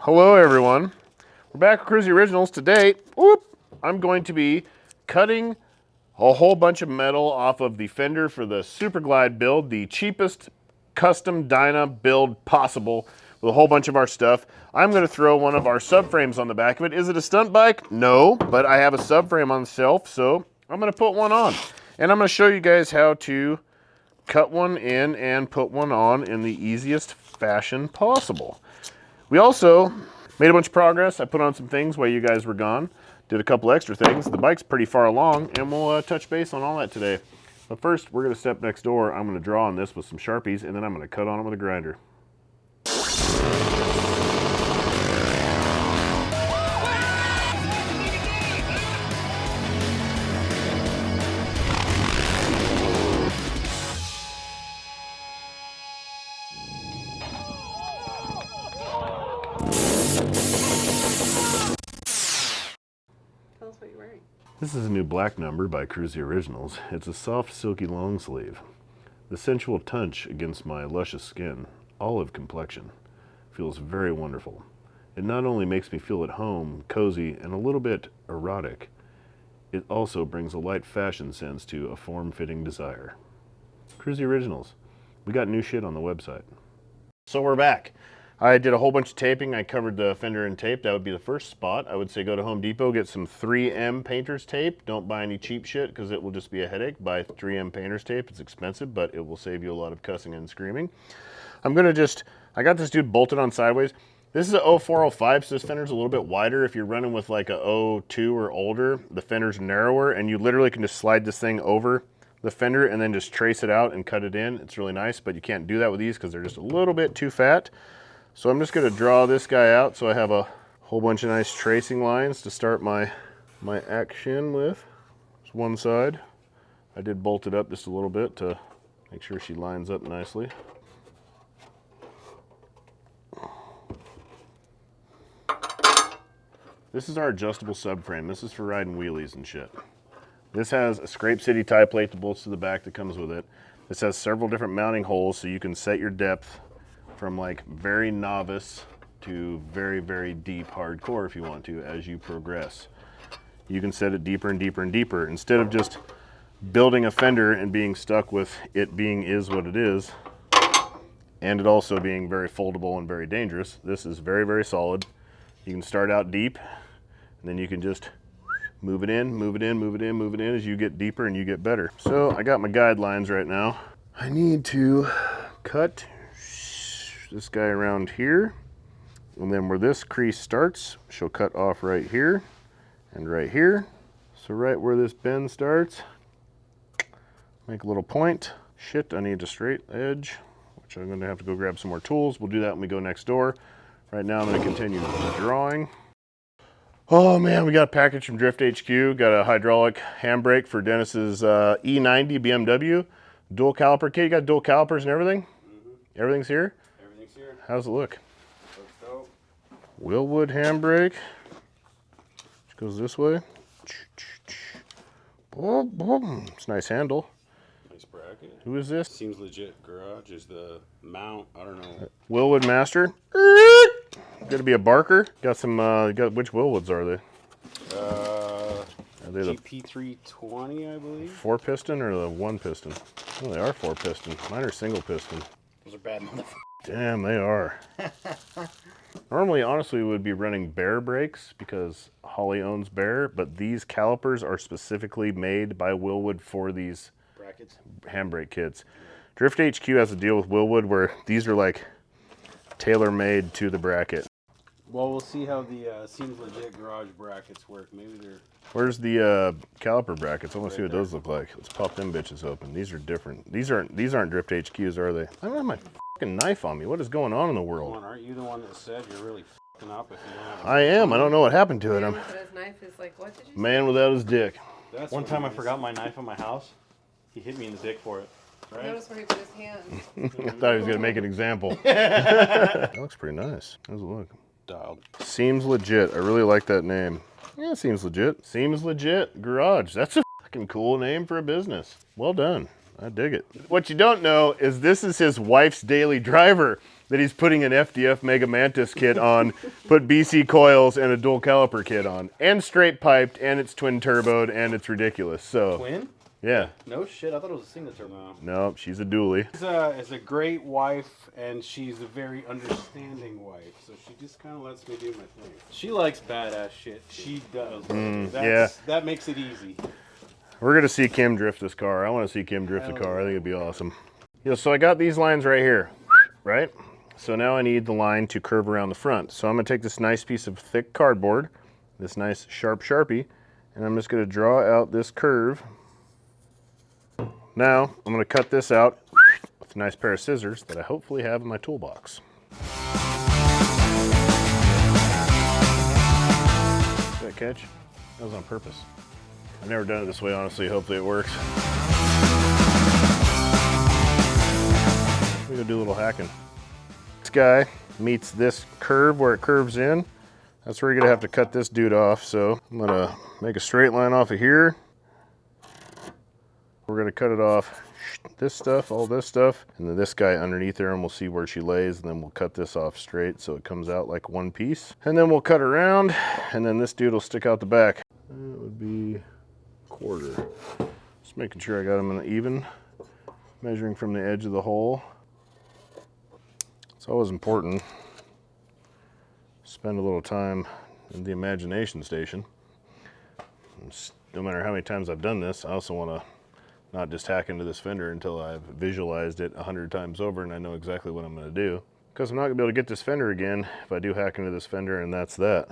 Hello everyone. We're back with Kruesi Originals. Today, I'm going to be cutting a whole bunch of metal off of the fender for the Super Glide build, the cheapest custom dyna build possible with a whole bunch of our stuff. I'm going to throw one of our subframes on the back of it. Is it a stunt bike? No, but I have a subframe on the shelf, so I'm going to put one on. And I'm going to show you guys how to cut one in and put one on in the easiest fashion possible. We also made a bunch of progress. I put on some things while you guys were gone. Did a couple extra things. The bike's pretty far along, and we'll touch base on all that today. But first, we're going to step next door. I'm going to draw on this with some Sharpies, and then I'm going to cut on it with a grinder. This is a new black number by Kruesi Originals. It's a soft, silky long sleeve. The sensual touch against my luscious skin, olive complexion, feels very wonderful. It not only makes me feel at home, cozy, and a little bit erotic, it also brings a light fashion sense to a form-fitting desire. Kruesi Originals. We got new shit on the website. So we're back. I did a whole bunch of taping. I covered the fender in tape. That would be the first spot. I would say go to Home Depot, get some 3M painter's tape. Don't buy any cheap shit because it will just be a headache. Buy 3M painter's tape. It's expensive, but it will save you a lot of cussing and screaming. I got this dude bolted on sideways. This is a 0405, so this fender's a little bit wider. If you're running with like a 02 or older, the fender's narrower, and you literally can just slide this thing over the fender and then just trace it out and cut it in. It's really nice, but you can't do that with these because they're just a little bit too fat. So I'm just going to draw this guy out so I have a whole bunch of nice tracing lines to start my action with. There's one side. I did bolt it up just a little bit to make sure she lines up nicely. This is our adjustable subframe. This is for riding wheelies and shit. This has a Scrape City tie plate that bolts to the back that comes with it. This has several different mounting holes so you can set your depth from like very novice to very, very deep hardcore if you want to as you progress. You can set it deeper and deeper and deeper. Instead of just building a fender and being stuck with it being is what it is, and it also being very foldable and very dangerous, this is very, very solid. You can start out deep, and then you can just move it in, move it in, move it in, move it in as you get deeper and you get better. So I got my guidelines right now. I need to cut this guy around here, and then where this crease starts, she'll cut off right here and right here. So right where this bend starts, make a little point. Shit, I need a straight edge, which I'm gonna have to go grab some more tools. We'll do that when we go next door. Right now I'm gonna continue drawing. Oh man, we got a package from Drift HQ. Got a hydraulic handbrake for Dennis's E90 BMW. Dual caliper kit. You got dual calipers and everything? Mm-hmm. Everything's here? Everything's here. How's it look? Looks dope. Willwood handbrake. Which goes this way. It's a nice handle. Nice bracket. Who is this? Seems legit. Garage is the mount. I don't know. Willwood Master. Gonna be a Barker. Got some. Got which Willwoods are they? Are they the GP320, I believe. 4-piston or the 1-piston? Oh, they are 4-piston. Mine are single piston. Those are bad motherfuckers. Damn, they are. Normally, honestly, we would be running Bear brakes because Holly owns Bear, but these calipers are specifically made by Willwood for these brackets, handbrake kits. Drift HQ has a deal with Willwood where these are like tailor-made to the bracket. Well, we'll see how the Seems Legit garage brackets work. Maybe they're... Where's the caliper brackets? I want to see what those look like. Let's pop them bitches open. These are different. These aren't Drift HQs, are they? I don't have my fucking knife on me. What is going on in the world? Come on, aren't you the one that said you're really fucking up if you don't have a I am. I don't know what happened to it. Man without his knife is like, what did you say? Man without his dick. That's One time I forgot my knife in my house. He hit me in the dick for it. Right? Notice where he put his hand. I thought he was going to make an example. That looks pretty nice. How's it look? Dialed. Seems Legit. I really like that name. Yeah, Seems Legit. Seems Legit Garage. That's a fucking cool name for a business. Well done. I dig it. What you don't know is this is his wife's daily driver. that he's putting an FDF Mega Mantis kit on, put BC coils and a dual caliper kit on, and straight piped, and it's twin turboed, and it's ridiculous. So Twin? yeah. No shit, I thought it was a single turbo. No, she's a dually. Is a great wife, and she's a very understanding wife. So she just kind of lets me do my thing. She likes badass shit. She does. yeah. That makes it easy. We're gonna see Kim drift this car. I want to see Kim drift the car. I think it'd be awesome. So I got these lines right here, right? So now I need the line to curve around the front. So I'm gonna take this nice piece of thick cardboard, this nice sharp Sharpie, and I'm just gonna draw out this curve. Now I'm gonna cut this out with a nice pair of scissors that I hopefully have in my toolbox. Did that catch? That was on purpose. I've never done it this way, honestly. Hopefully it works. We're gonna do a little hacking. This guy meets this curve where it curves in. That's where you're gonna have to cut this dude off. So I'm gonna make a straight line off of here. We're gonna cut it off this stuff, all this stuff, and then this guy underneath there, and we'll see where she lays, and then we'll cut this off straight so it comes out like one piece. And then we'll cut around, and then this dude will stick out the back. That would be quarter. Just making sure I got them in even, measuring from the edge of the hole. It's always important. Spend a little time in the imagination station. No matter how many times I've done this, I also want to not just hack into this fender until I've visualized it 100 times over and I know exactly what I'm going to do. Because I'm not going to be able to get this fender again if I do hack into this fender, and that's that.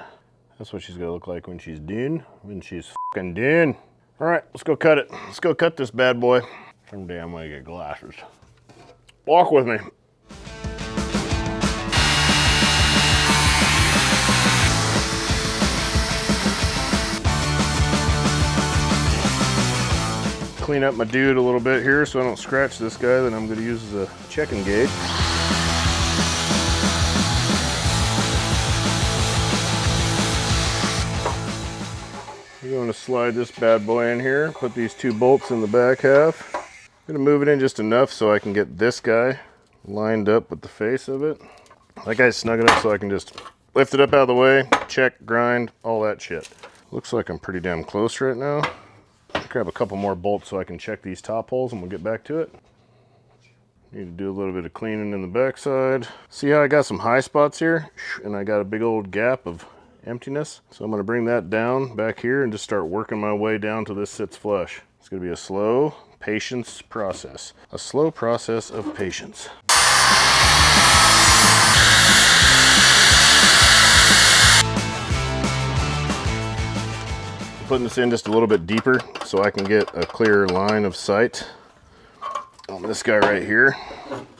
That's what she's going to look like when she's done. When she's fucking done. All right, let's go cut it. Let's go cut this bad boy. Someday I'm going to get glasses. Walk with me. Clean up my dude a little bit here so I don't scratch this guy that I'm going to use as a checking gauge. I'm going to slide this bad boy in here, put these two bolts in the back half. I'm going to move it in just enough so I can get this guy lined up with the face of it. That guy's snug enough so I can just lift it up out of the way, check, grind, all that shit. Looks like I'm pretty damn close right now. Grab a couple more bolts so I can check these top holes and we'll get back to it. Need to do a little bit of cleaning in the backside. See how I got some high spots here? And I got a big old gap of emptiness. So I'm gonna bring that down back here and just start working my way down till this sits flush. It's gonna be a slow patience process. A slow process of patience. Putting this in just a little bit deeper so I can get a clearer line of sight on this guy right here.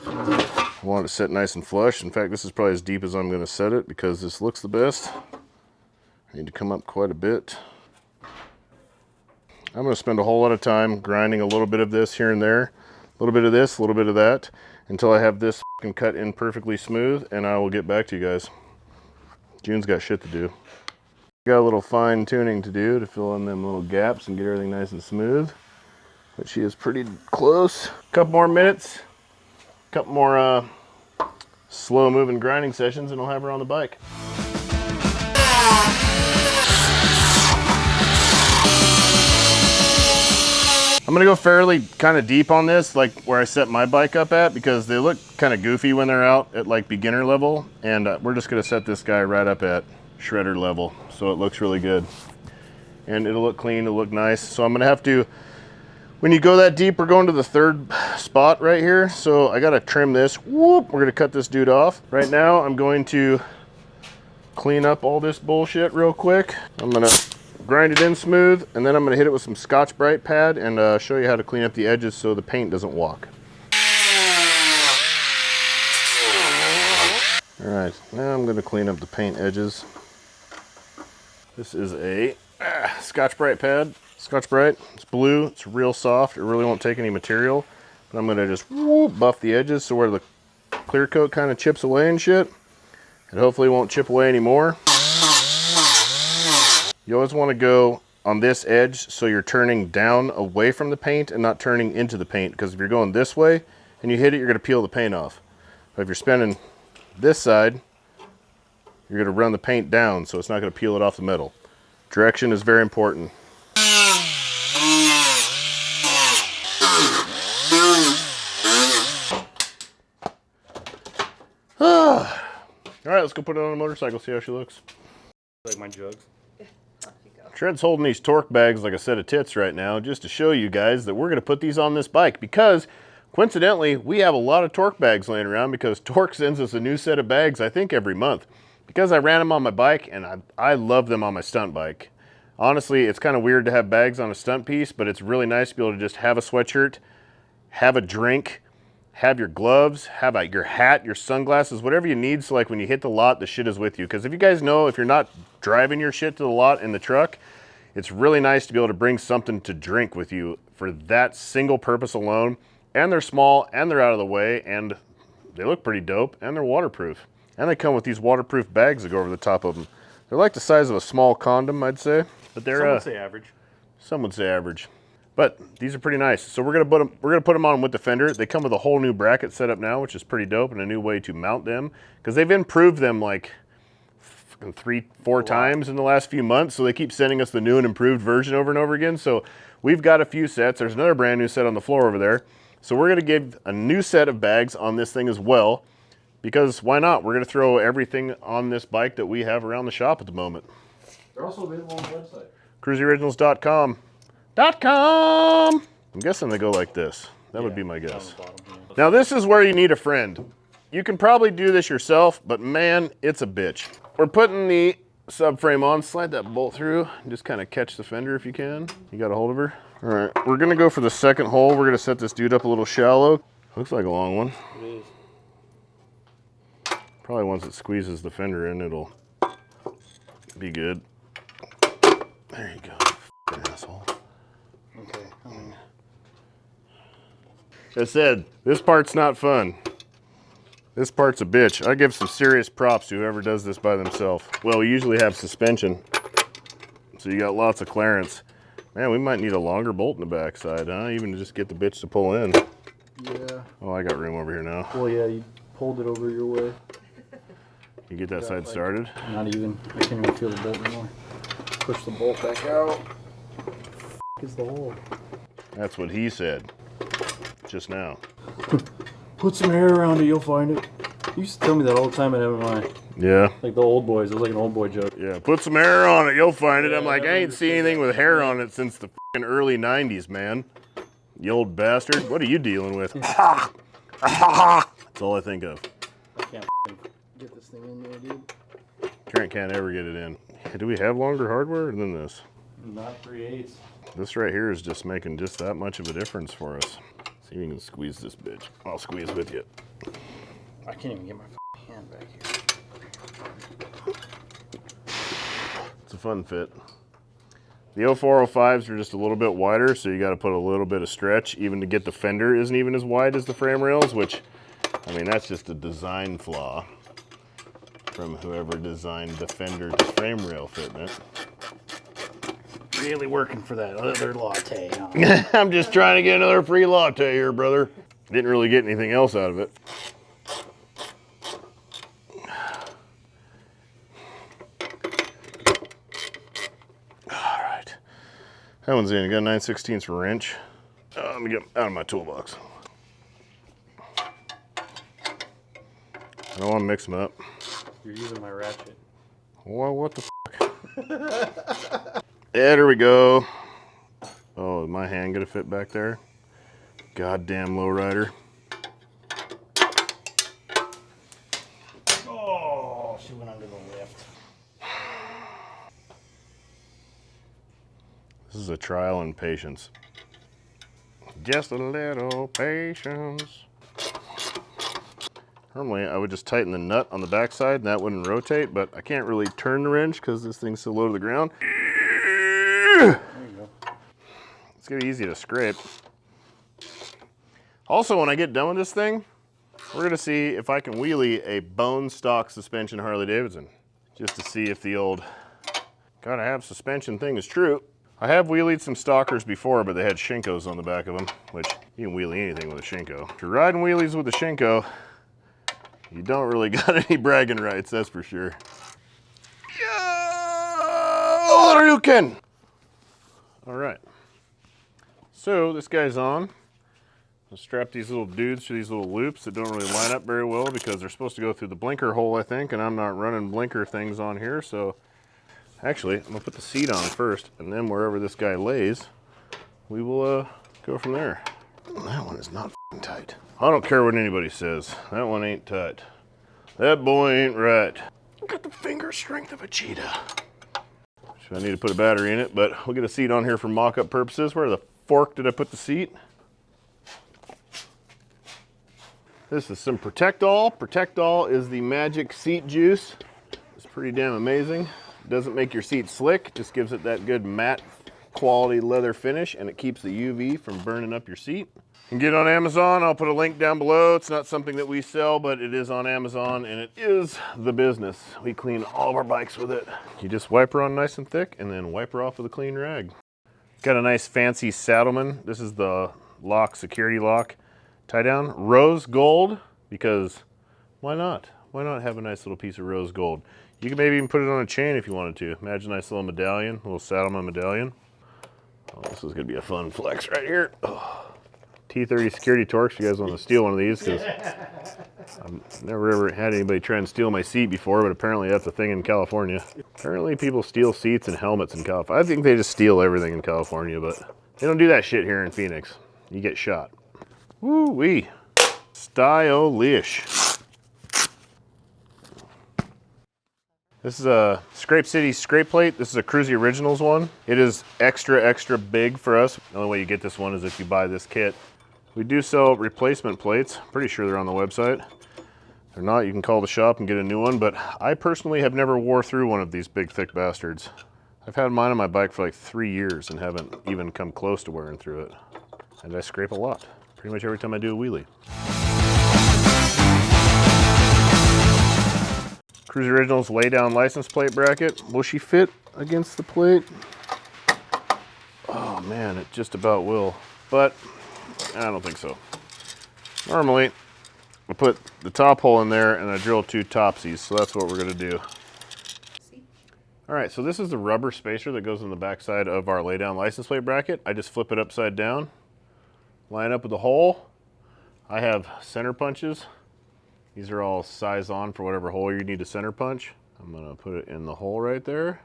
I want it to set nice and flush. In fact, this is probably as deep as I'm going to set it because this looks the best. I need to come up quite a bit. I'm going to spend a whole lot of time grinding a little bit of this here and there, a little bit of this, a little bit of that, until I have this cut in perfectly smooth, and I will get back to you guys. June's got shit to do. Got a little fine tuning to do to fill in them little gaps and get everything nice and smooth, but she is pretty close. Couple more minutes, couple more slow moving grinding sessions, and I'll have her on the bike. I'm gonna go fairly kind of deep on this, like where I set my bike up at, because they look kind of goofy when they're out at like beginner level, and we're just gonna set this guy right up at shredder level so it looks really good and it'll look clean, it'll look nice. So I'm gonna have to, when you go that deep, we're going to the third spot right here, so I gotta trim this. Whoop, we're gonna cut this dude off. Right now I'm going to clean up all this bullshit real quick. I'm gonna grind it in smooth, and then I'm gonna hit it with some Scotch-Brite pad and show you how to clean up the edges so the paint doesn't walk. All right, now I'm gonna clean up the paint edges. This is a Scotch-Brite pad. Scotch-Brite, it's blue, it's real soft, it really won't take any material. But I'm gonna just buff the edges so where the clear coat kind of chips away and shit. It hopefully won't chip away anymore. You always wanna go on this edge so you're turning down away from the paint and not turning into the paint, because if you're going this way and you hit it, you're gonna peel the paint off. But if you're spinning This side, you're gonna run the paint down so it's not gonna peel it off the metal. Direction is very important. All right, let's go put it on a motorcycle, see how she looks. Like my jugs. Off you go. Trent's holding these torque bags like a set of tits right now just to show you guys that we're going to put these on this bike because coincidentally we have a lot of torque bags laying around because Torque sends us a new set of bags I think every month. Because I ran them on my bike and I love them on my stunt bike. Honestly, it's kind of weird to have bags on a stunt piece, but it's really nice to be able to just have a sweatshirt, have a drink, have your gloves, have your hat, your sunglasses, whatever you need, so like when you hit the lot, the shit is with you. Because if you guys know, if you're not driving your shit to the lot in the truck, it's really nice to be able to bring something to drink with you for that single purpose alone. And they're small, and they're out of the way, and they look pretty dope, and they're waterproof. And they come with these waterproof bags that go over the top of them. They're like the size of a small condom, I'd say. But they're Some would say average. Some would say average. But these are pretty nice. So we're gonna put them on with the fender. They come with a whole new bracket setup now, which is pretty dope, and a new way to mount them because they've improved them like 3-4 times in the last few months. So they keep sending us the new and improved version over and over again. So we've got a few sets. There's another brand new set on the floor over there. So we're gonna give a new set of bags on this thing as well because why not? We're gonna throw everything on this bike that we have around the shop at the moment. They're also available on the website. KruesiOriginals.com. I'm guessing they go like this. That would be my guess. Now this is where you need a friend. You can probably do this yourself, but man, it's a bitch. We're putting the subframe on. Slide that bolt through and just kind of catch the fender if you can. You got a hold of her? All right, we're gonna go for the second hole. We're gonna set this dude up a little shallow. Looks like a long one. It is. Probably once it squeezes the fender in, it'll be good. There you go, f***ing asshole. Okay. As I said, this part's not fun. This part's a bitch. I give some serious props to whoever does this by themselves. Well, we usually have suspension, so you got lots of clearance. Man, we might need a longer bolt in the backside, huh? Even to just get the bitch to pull in. Yeah. Oh, I got room over here now. Well, yeah, you pulled it over your way. You get that side started? Not even. I can't even feel the bolt anymore. Push the bolt back out. Is the hole. That's what he said. Just now. Put some hair around it, you'll find it. You used to tell me that all the time at MMI. Yeah. Like the old boys. It was like an old boy joke. Yeah, put some hair on it, you'll find it. I'm Yeah, like, I ain't seen anything with hair on it since the fucking early 90s, man. You old bastard. What are you dealing with? That's all I think of. I can't get this thing in there, dude. Trent can't ever get it in. Do we have longer hardware than this? Not 3/8. This right here is just making just that much of a difference for us. See if you can squeeze this bitch. I'll squeeze with you. I can't even get my hand back here. It's a fun fit. The 0405s are just a little bit wider, so you got to put a little bit of stretch. Even to get the fender isn't even as wide as the frame rails, which, I mean, that's just a design flaw from whoever designed the fender to frame rail fitment. Really working for that other latte, huh? I'm just trying to get another free latte here, brother. Didn't really get anything else out of it. All right. That one's in. You got a 9/16 wrench. Let me get out of my toolbox. I don't want to mix them up. You're using my ratchet. Well, what the fuck? Yeah, there we go. Oh, is my hand gonna fit back there? Goddamn lowrider. Oh, she went under the lift. This is a trial in patience. Just a little patience. Normally, I would just tighten the nut on the backside and that wouldn't rotate, but I can't really turn the wrench because this thing's so low to the ground. There you go. It's gonna be easy to scrape. Also, when I get done with this thing, we're gonna see if I can wheelie a bone stock suspension Harley Davidson, just to see if the old gotta have suspension thing is true. I have wheelied some stalkers before, but they had Shinkos on the back of them, which you can wheelie anything with a Shinko. If you're riding wheelies with a Shinko, You don't really got any bragging rights, that's for sure. Oh, you can. All right. So this guy's on. I'll strap these little dudes to these little loops that don't really line up very well because they're supposed to go through the blinker hole, I think, and I'm not running blinker things on here. So actually, I'm gonna put the seat on first, and then wherever this guy lays, we will go from there. That one is not f***ing tight. I don't care what anybody says. That one ain't tight. That boy ain't right. Got the finger strength of a cheetah. So I need to put a battery in it, but we'll get a seat on here for mock-up purposes. Where the fork did I put the seat? This is some Protect-All. Protect-All is the magic seat juice. It's pretty damn amazing. It doesn't make your seat slick, just gives it that good matte quality leather finish, and it keeps the UV from burning up your seat. You can get it on Amazon. I'll put a link down below. It's not something that we sell, but it is on Amazon, and it is the business. We clean all of our bikes with it. You just wipe her on nice and thick, and then wipe her off with a clean rag. Got a nice fancy Saddleman. This is the lock, security lock. Tie down, rose gold, because why not? Why not have a nice little piece of rose gold? You can maybe even put it on a chain if you wanted to. Imagine a nice little medallion, a little Saddleman medallion. Oh, this is gonna be a fun flex right here. Oh. T30 security torques, you guys want to steal one of these, because I've never ever had anybody try and steal my seat before, but apparently that's a thing in California. Apparently people steal seats and helmets in California. I think they just steal everything in California, but they don't do that shit here in Phoenix. You get shot. Woo-wee. Stylish. This is a Scrape City scrape plate. This is a Kruesi Originals one. It is extra, extra big for us. The only way you get this one is if you buy this kit. We do sell replacement plates. Pretty sure they're on the website. If they're not, you can call the shop and get a new one, but I personally have never wore through one of these big, thick bastards. I've had mine on my bike for like 3 years and haven't even come close to wearing through it. And I scrape a lot. Pretty much every time I do a wheelie. Kruesi Originals lay down license plate bracket. Will she fit against the plate? Oh man, it just about will, but I don't think so. Normally, I put the top hole in there and I drill 2 topsies, so that's what we're gonna do. All right, so this is the rubber spacer that goes in the backside of our lay down license plate bracket. I just flip it upside down, line up with the hole. I have center punches. These are all size on for whatever hole you need to center punch. I'm gonna put it in the hole right there.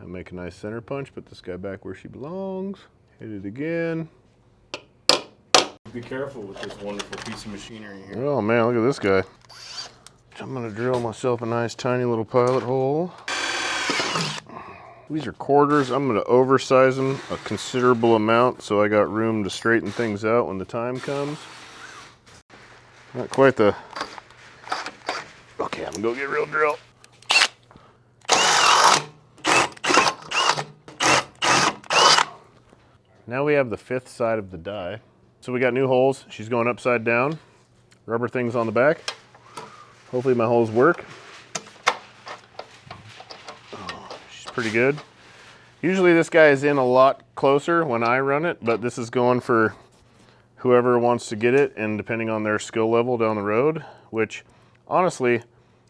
And make a nice center punch, put this guy back where she belongs. Hit it again. Be careful with this wonderful piece of machinery here. Oh man, look at this guy. I'm gonna drill myself a nice tiny little pilot hole. These are quarters. I'm gonna oversize them a considerable amount so I got room to straighten things out when the time comes. Not quite the... Okay, I'm gonna go get a real drill. Now we have the 5th side of the die. So we got new holes. She's going upside down. Rubber things on the back. Hopefully my holes work. Oh, she's pretty good. Usually this guy is in a lot closer when I run it, but this is going for whoever wants to get it, and depending on their skill level down the road, which honestly,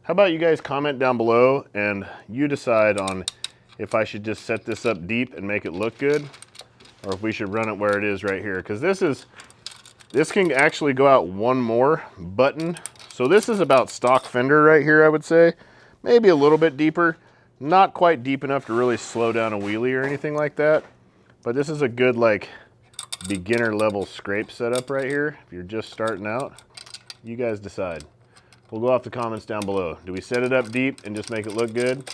how about you guys comment down below and you decide on if I should just set this up deep and make it look good, or if we should run it where it is right here. Because this can actually go out one more button. So this is about stock fender right here, I would say. Maybe a little bit deeper. Not quite deep enough to really slow down a wheelie or anything like that. But this is a good like beginner level scrape setup right here. If you're just starting out, you guys decide. We'll go off the comments down below. Do we set it up deep and just make it look good?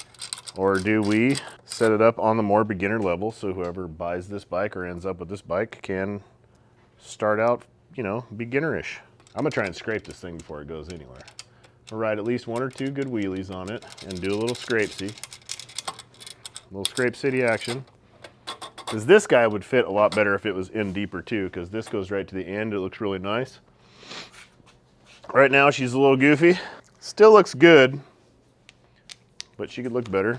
Or do we set it up on the more beginner level so whoever buys this bike or ends up with this bike can start out, you know, beginnerish? I'm gonna try and scrape this thing before it goes anywhere. I'll ride at least 1 or 2 good wheelies on it and do a little scrape-see. Little Scrape City action. Because this guy would fit a lot better if it was in deeper too, because this goes right to the end. It looks really nice. Right now she's a little goofy. Still looks good, but she could look better.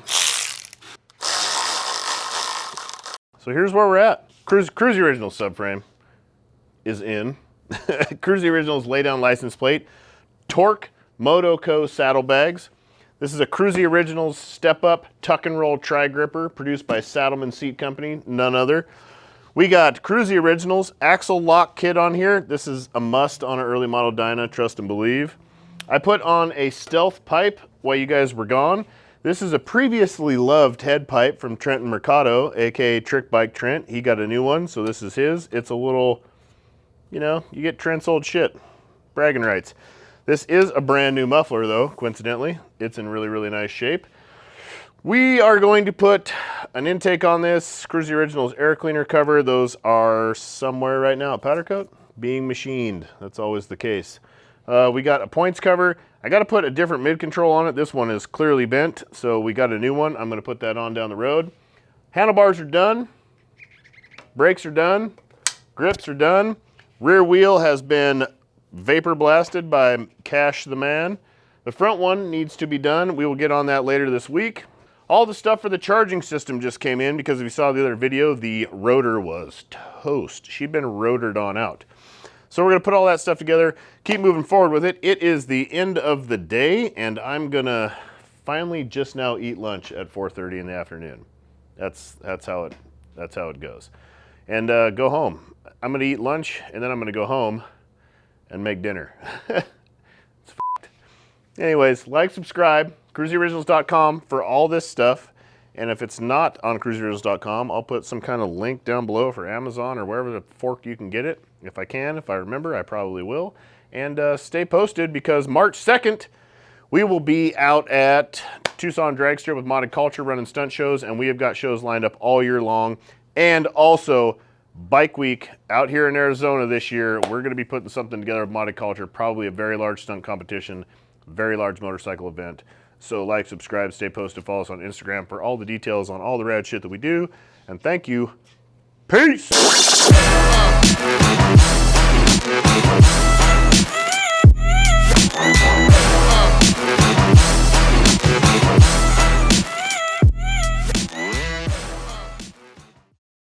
So here's where we're at. Kruesi Original subframe is in. Kruesi Originals lay-down license plate. Torque Moto Co. saddlebags. This is a Kruesi Originals step-up tuck and roll tri-gripper produced by Saddleman Seat Company, none other. We got Kruesi Originals axle lock kit on here. This is a must on an early model dyna, trust and believe. I put on a stealth pipe while you guys were gone. This is a previously loved head pipe from Trenton Mercado, aka Trick Bike Trent. He got a new one, so this is his. It's a little, you know, you get Trent's old shit. Bragging rights. This is a brand new muffler though, coincidentally. It's in really, really nice shape. We are going to put an intake on this Kruesi Originals air cleaner cover. Those are somewhere right now. Powder coat? Being machined. That's always the case. We got a points cover. I got to put a different mid control on it. This one is clearly bent, so we got a new one. I'm going to put that on down the road. Handlebars are done. Brakes are done. Grips are done. Rear wheel has been vapor blasted by Cash the Man. The front one needs to be done. We will get on that later this week. All the stuff for the charging system just came in because if you saw the other video, the rotor was toast. She'd been rotored on out. So we're gonna put all that stuff together, keep moving forward with it. It is the end of the day and I'm gonna finally just now eat lunch at 4:30 in the afternoon. That's how it goes. And go home. I'm gonna eat lunch and then I'm gonna go home and make dinner. It's f***ed. Anyways, like, subscribe, KruesiOriginals.com for all this stuff. And if it's not on KruesiOriginals.com, I'll put some kind of link down below for Amazon or wherever the fork you can get it. If I can, if I remember, I probably will. And stay posted because March 2nd, we will be out at Tucson Drag Strip with Modded Culture running stunt shows, and we have got shows lined up all year long. And also, Bike Week out here in Arizona this year, we're going to be putting something together with Modded Culture, probably a very large stunt competition, very large motorcycle event. So like, subscribe, stay posted, follow us on Instagram for all the details on all the rad shit that we do. And thank you. Peace!